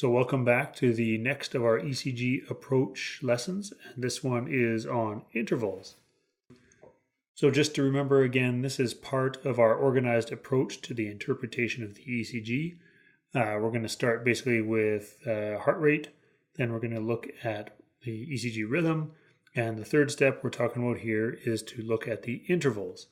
So welcome back to the next of our ECG approach lessons. And this one is on intervals. So just to remember again, this is part of our organized approach to the interpretation of the ECG. We're going to start basically with heart rate. Then we're going to look at the ECG rhythm. And the third step we're talking about here is to look at the intervals.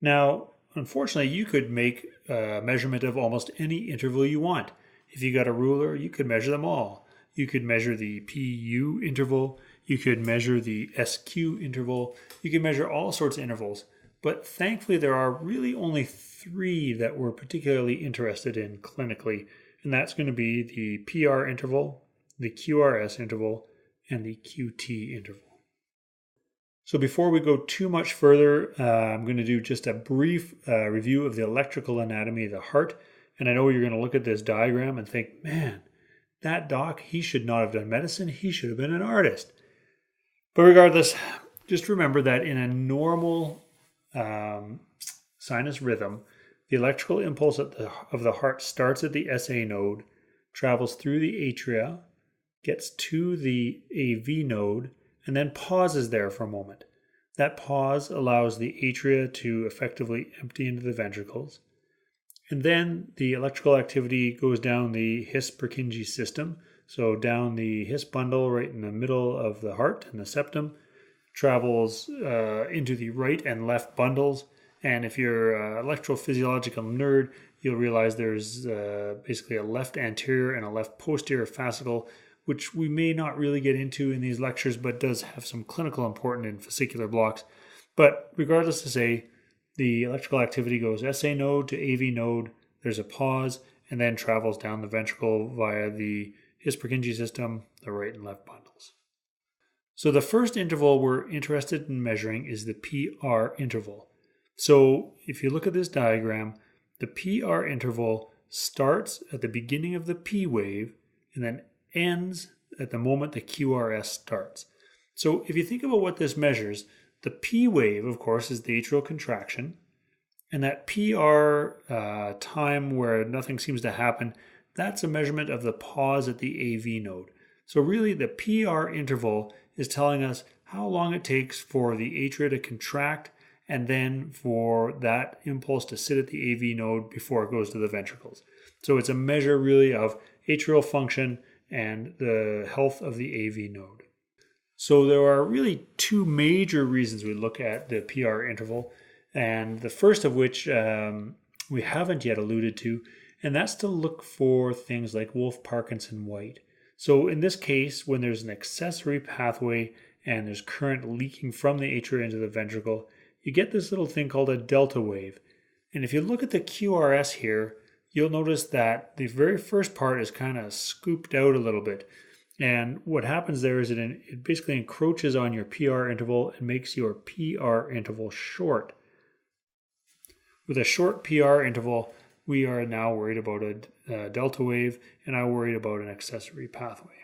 Now, unfortunately, you could make a measurement of almost any interval you want. If you got a ruler, you could measure them all. You could measure the PU interval. You could measure the SQ interval. You can measure all sorts of intervals. But thankfully, there are really only three that we're particularly interested in clinically. And that's going to be the PR interval, the QRS interval, and the QT interval. So before we go too much further, I'm going to do just a brief review of the electrical anatomy of the heart. And I know you're going to look at this diagram and think, man, that doc, he should not have done medicine. He should have been an artist. But regardless, just remember that in a normal sinus rhythm, the electrical impulse of the heart starts at the SA node, travels through the atria, gets to the AV node, and then pauses there for a moment. That pause allows the atria to effectively empty into the ventricles. And then the electrical activity goes down the His-Purkinje system, so down the His bundle right in the middle of the heart and the septum, travels into the right and left bundles. And if you're an electrophysiological nerd, you'll realize there's basically a left anterior and a left posterior fascicle, which we may not really get into in these lectures, but does have some clinical importance in fascicular blocks. But regardless to say, the electrical activity goes SA node to AV node, there's a pause, and then travels down the ventricle via the His-Purkinje system, the right and left bundles. So the first interval we're interested in measuring is the PR interval. So if you look at this diagram, the PR interval starts at the beginning of the P wave and then ends at the moment the QRS starts. So if you think about what this measures, the P wave, of course, is the atrial contraction, and that PR time where nothing seems to happen, that's a measurement of the pause at the AV node. So really the PR interval is telling us how long it takes for the atria to contract and then for that impulse to sit at the AV node before it goes to the ventricles. So it's a measure really of atrial function and the health of the AV node. So there are really two major reasons we look at the PR interval, and the first of which we haven't yet alluded to, and that's to look for things like Wolff-Parkinson-White. So in this case, when there's an accessory pathway and there's current leaking from the atria into the ventricle, you get this little thing called a delta wave. And if you look at the QRS here, you'll notice that the very first part is kind of scooped out a little bit. And what happens there is it basically encroaches on your PR interval and makes your PR interval short. With a short PR interval, we are now worried about a delta wave, and I'm worried about an accessory pathway.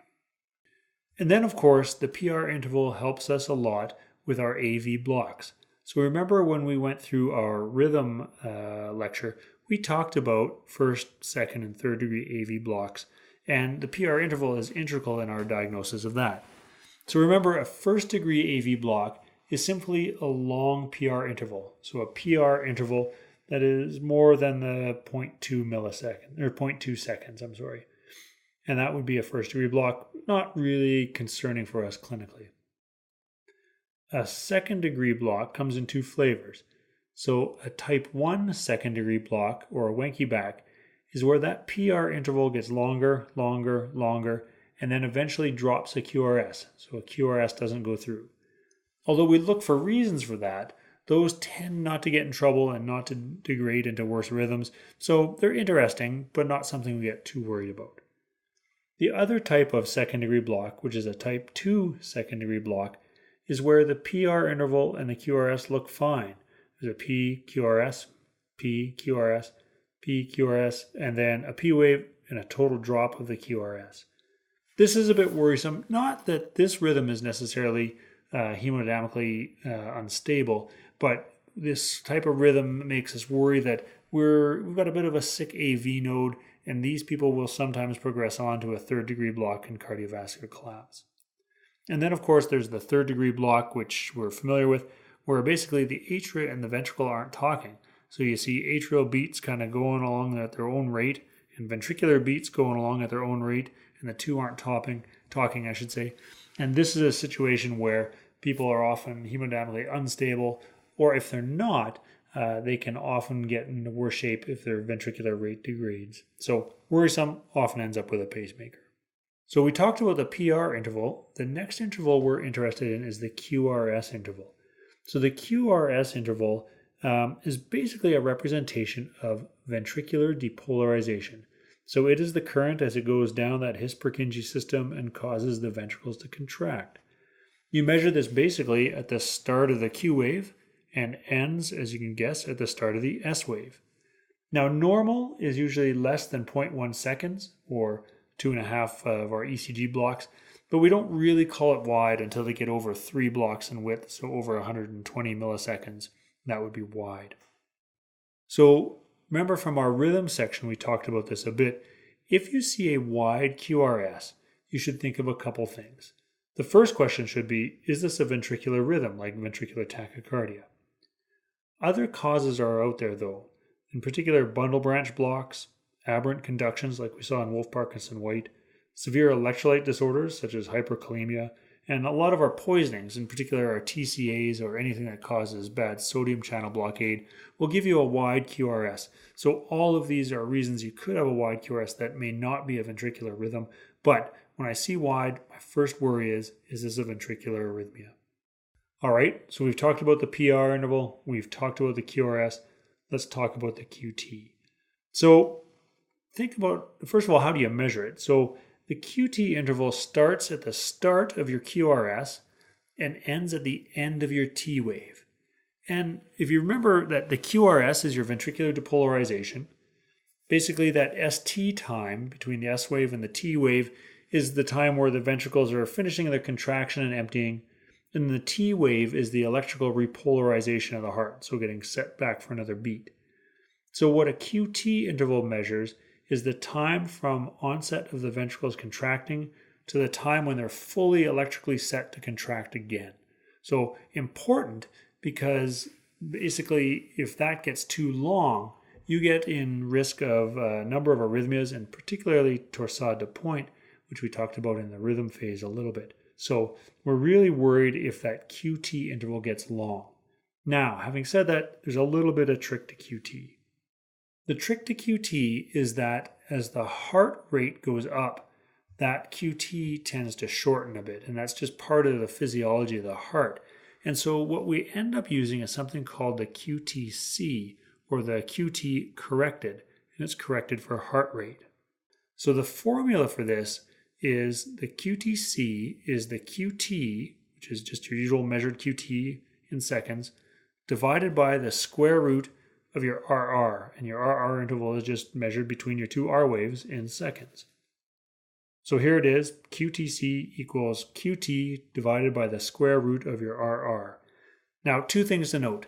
And then, of course, the PR interval helps us a lot with our AV blocks. So remember when we went through our rhythm lecture, we talked about first, second, and third degree AV blocks. And the PR interval is integral in our diagnosis of that. So remember, a first degree AV block is simply a long PR interval. So a PR interval that is more than the 0.2 millisecond, or 0.2 seconds, And that would be a first degree block, not really concerning for us clinically. A second degree block comes in two flavors. So a type 1 second degree block, or a Wenke back, is where that PR interval gets longer, and then eventually drops a QRS. So a QRS doesn't go through. Although we look for reasons for that, those tend not to get in trouble and not to degrade into worse rhythms. So they're interesting, but not something we get too worried about. The other type of second degree block, which is a type 2 second degree block, is where the PR interval and the QRS look fine. There's a P, QRS, P, QRS, P, QRS, and then a P wave and a total drop of the QRS. This is a bit worrisome. Not that this rhythm is necessarily hemodynamically unstable, but this type of rhythm makes us worry that we've got a bit of a sick AV node and these people will sometimes progress on to a third-degree block and cardiovascular collapse. And then, of course, there's the third-degree block, which we're familiar with, where basically the atria and the ventricle aren't talking. So you see atrial beats kind of going along at their own rate, and ventricular beats going along at their own rate, and the two aren't talking, I should say. And this is a situation where people are often hemodynamically unstable, or if they're not, they can often get into worse shape if their ventricular rate degrades. So worrisome, often ends up with a pacemaker. So we talked about the PR interval. The next interval we're interested in is the QRS interval. So the QRS interval is basically a representation of ventricular depolarization. So it is the current as it goes down that His-Purkinje system and causes the ventricles to contract. You measure this basically at the start of the Q wave and ends, as you can guess, at the start of the S wave. Now, normal is usually less than 0.1 seconds, or 2.5 of our ECG blocks, but we don't really call it wide until they get over 3 blocks in width, so over 120 milliseconds. That would be wide. So remember from our rhythm section, we talked about this a bit. If you see a wide QRS, you should think of a couple things. The first question should be, is this a ventricular rhythm, like ventricular tachycardia? Other causes are out there, though. In particular, bundle branch blocks, aberrant conductions like we saw in Wolff-Parkinson-White, severe electrolyte disorders such as hyperkalemia, and a lot of our poisonings, in particular our TCAs or anything that causes bad sodium channel blockade, will give you a wide QRS. So all of these are reasons you could have a wide QRS that may not be a ventricular rhythm. But when I see wide, my first worry is this a ventricular arrhythmia? All right, so we've talked about the PR interval. We've talked about the QRS. Let's talk about the QT. So think about, first of all, how do you measure it? So the QT interval starts at the start of your QRS and ends at the end of your T wave. And if you remember that the QRS is your ventricular depolarization, basically that ST time between the S wave and the T wave is the time where the ventricles are finishing their contraction and emptying, and the T wave is the electrical repolarization of the heart, so getting set back for another beat. So what a QT interval measures is the time from onset of the ventricles contracting to the time when they're fully electrically set to contract again. So important because basically if that gets too long, you get in risk of a number of arrhythmias, and particularly torsade de pointe, which we talked about in the rhythm phase a little bit. So we're really worried if that QT interval gets long. Now, having said that, there's a little bit of trick to QT. The trick to QT is that as the heart rate goes up, that QT tends to shorten a bit, and that's just part of the physiology of the heart. And so what we end up using is something called the QTC, or the QT corrected, and it's corrected for heart rate. So the formula for this is the QTC is the QT, which is just your usual measured QT in seconds, divided by the square root of your RR, and your RR interval is just measured between your two R waves in seconds. So here it is, QTC equals QT divided by the square root of your RR. Now, two things to note.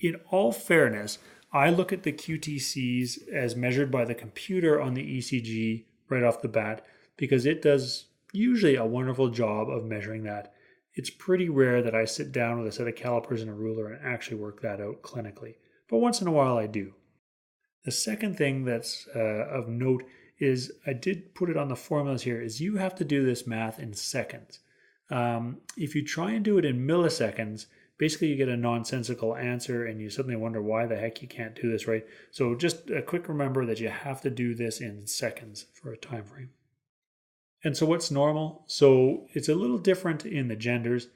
In all fairness, I look at the QTCs as measured by the computer on the ECG right off the bat, because it does usually a wonderful job of measuring that. It's pretty rare that I sit down with a set of calipers and a ruler and actually work that out clinically, but once in a while I do. The second thing that's of note is, I did put it on the formulas here, is you have to do this math in seconds. If you try and do it in milliseconds, basically you get a nonsensical answer and you suddenly wonder why the heck you can't do this right. So just a quick remember that you have to do this in seconds for a time frame. And so what's normal? So it's a little different in the genders.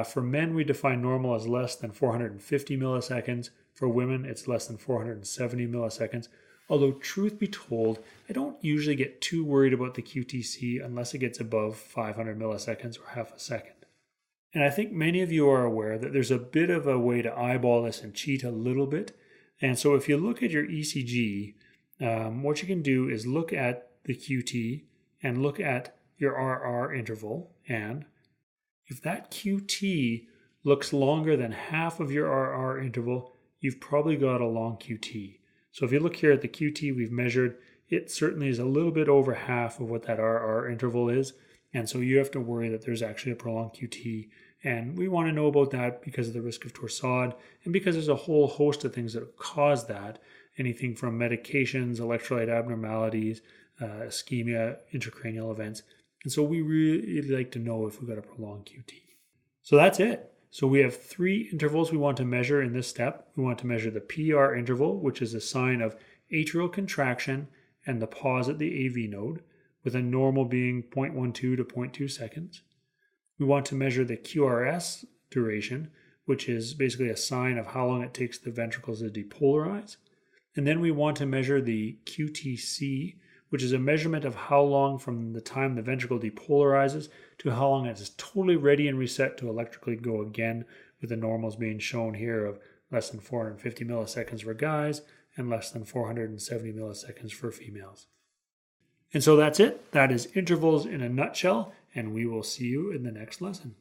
For men, we define normal as less than 450 milliseconds. For women, it's less than 470 milliseconds. Although, truth be told, I don't usually get too worried about the QTC unless it gets above 500 milliseconds or half a second. And I think many of you are aware that there's a bit of a way to eyeball this and cheat a little bit. And so if you look at your ECG, what you can do is look at the QT and look at your RR interval. And if that QT looks longer than half of your RR interval, you've probably got a long QT. So if you look here at the QT we've measured, it certainly is a little bit over half of what that RR interval is. And so you have to worry that there's actually a prolonged QT. And we want to know about that because of the risk of torsade and because there's a whole host of things that cause that. Anything from medications, electrolyte abnormalities, ischemia, intracranial events. And so we really like to know if we've got a prolonged QT. So that's it. So we have 3 intervals we want to measure in this step. We want to measure the PR interval, which is a sign of atrial contraction and the pause at the AV node, with a normal being 0.12 to 0.2 seconds. We want to measure the QRS duration, which is basically a sign of how long it takes the ventricles to depolarize. And then we want to measure the QTC, which is a measurement of how long from the time the ventricle depolarizes to how long it is totally ready and reset to electrically go again, with the normals being shown here of less than 450 milliseconds for guys and less than 470 milliseconds for females. And so that's it. That is intervals in a nutshell, and we will see you in the next lesson.